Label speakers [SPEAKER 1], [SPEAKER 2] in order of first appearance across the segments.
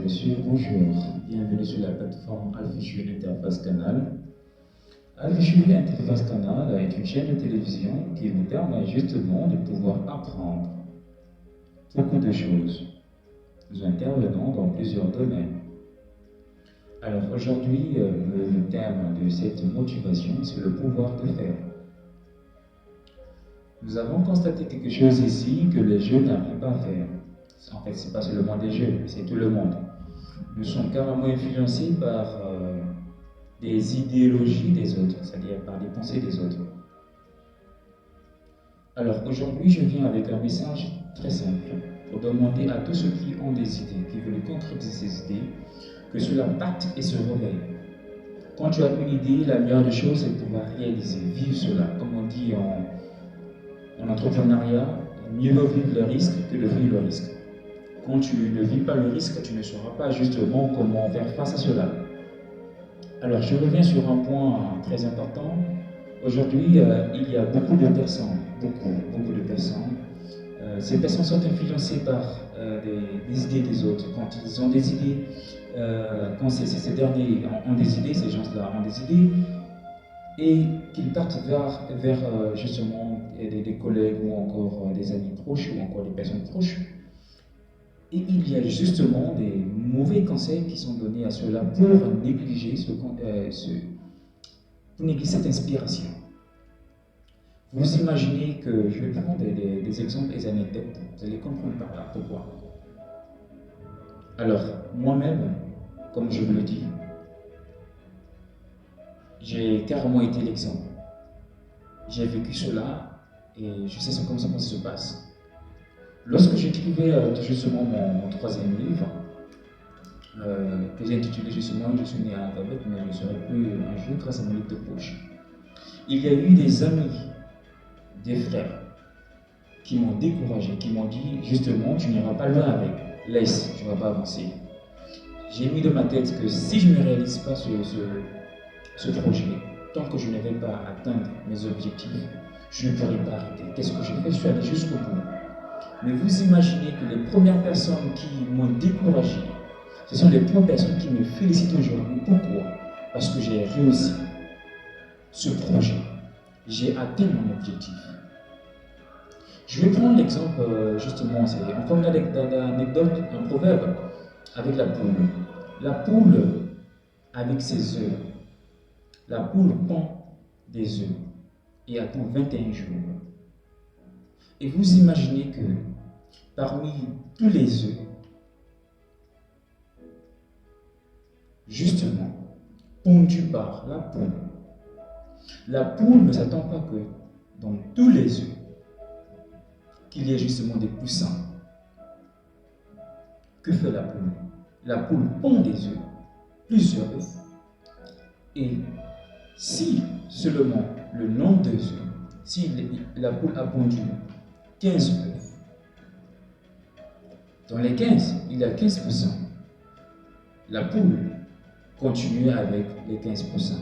[SPEAKER 1] messieurs, bonjour. Bienvenue sur la plateforme Alfichu Interface Canal. Alfichu Interface Canal est une chaîne de télévision qui vous permet justement de pouvoir apprendre beaucoup de choses. Nous intervenons dans plusieurs domaines. Alors aujourd'hui, le thème de cette motivation, c'est le pouvoir de faire. Nous avons constaté quelque chose ici que les jeunes n'arrivent pas à faire. En fait, ce n'est pas seulement des jeunes, c'est tout le monde. Nous sommes carrément influencés par des idéologies des autres, c'est-à-dire par les pensées des autres. Alors aujourd'hui, je viens avec un message très simple pour demander à tous ceux qui ont des idées, qui veulent concrétiser ces idées, que cela parte et se réveille. Quand tu as une idée, la meilleure des choses, c'est de pouvoir réaliser, vivre cela. Comme on dit en entrepreneuriat, mieux vaut vivre le risque que de vivre le risque. Quand tu ne vis pas le risque, tu ne sauras pas justement comment faire face à cela. Alors, je reviens sur un point très important. Aujourd'hui, il y a beaucoup de personnes, beaucoup de personnes. Ces personnes sont influencées par des idées des autres. Quand ils ont des idées, quand ces derniers ont des idées, ces gens-là ont des idées, et qu'ils partent vers justement des collègues ou encore des amis proches ou encore des personnes proches. Et il y a justement des mauvais conseils qui sont donnés à ceux-là pour négliger, pour négliger cette inspiration. Vous imaginez que, je vais prendre des exemples et des anecdotes, vous allez comprendre par là pourquoi. Alors, moi-même, comme je vous le dis, j'ai carrément été l'exemple. J'ai vécu cela et je sais comment ça se passe. Lorsque j'écrivais justement mon troisième livre, que j'ai intitulé justement « Je suis né analphabète, mais je serai plus un jour grâce à mon livre de poche », il y a eu des amis, des frères, qui m'ont découragé, qui m'ont dit justement « Tu n'iras pas loin avec, laisse, tu ne vas pas avancer ». J'ai mis dans ma tête que si je ne réalise pas ce projet, tant que je ne vais pas atteindre mes objectifs, je ne pourrai pas arrêter. Qu'est-ce que j'ai fait? Je suis allé jusqu'au bout. Mais vous imaginez que les premières personnes qui m'ont découragé, ce sont les premières personnes qui me félicitent aujourd'hui. Pourquoi? Parce que j'ai réussi ce projet. J'ai atteint mon objectif. Je vais prendre l'exemple, justement, c'est encore une anecdote, un proverbe, avec la poule. La poule, avec ses œufs, la poule pond des œufs et attend 21 jours. Et vous imaginez que parmi tous les œufs, justement, pondus par la poule ne s'attend pas que dans tous les œufs, qu'il y ait justement des poussins. Que fait la poule? La poule pond des œufs, plusieurs œufs, et si seulement le nombre d'œufs, si la poule a pondu 15 œufs, dans les 15, il y a 15%. La poule continue avec les 15%.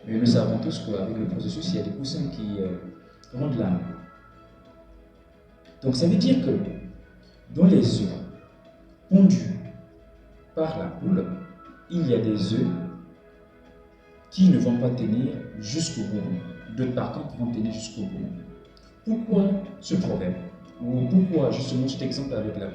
[SPEAKER 1] Mais nous savons tous qu'avec le processus, il y a des poussins qui rendent l'âme. Donc ça veut dire que dans les œufs pondus par la poule, il y a des œufs qui ne vont pas tenir jusqu'au bout. D'autres par contre vont tenir jusqu'au bout. Pourquoi ce proverbe? Ou pourquoi justement cet exemple avec la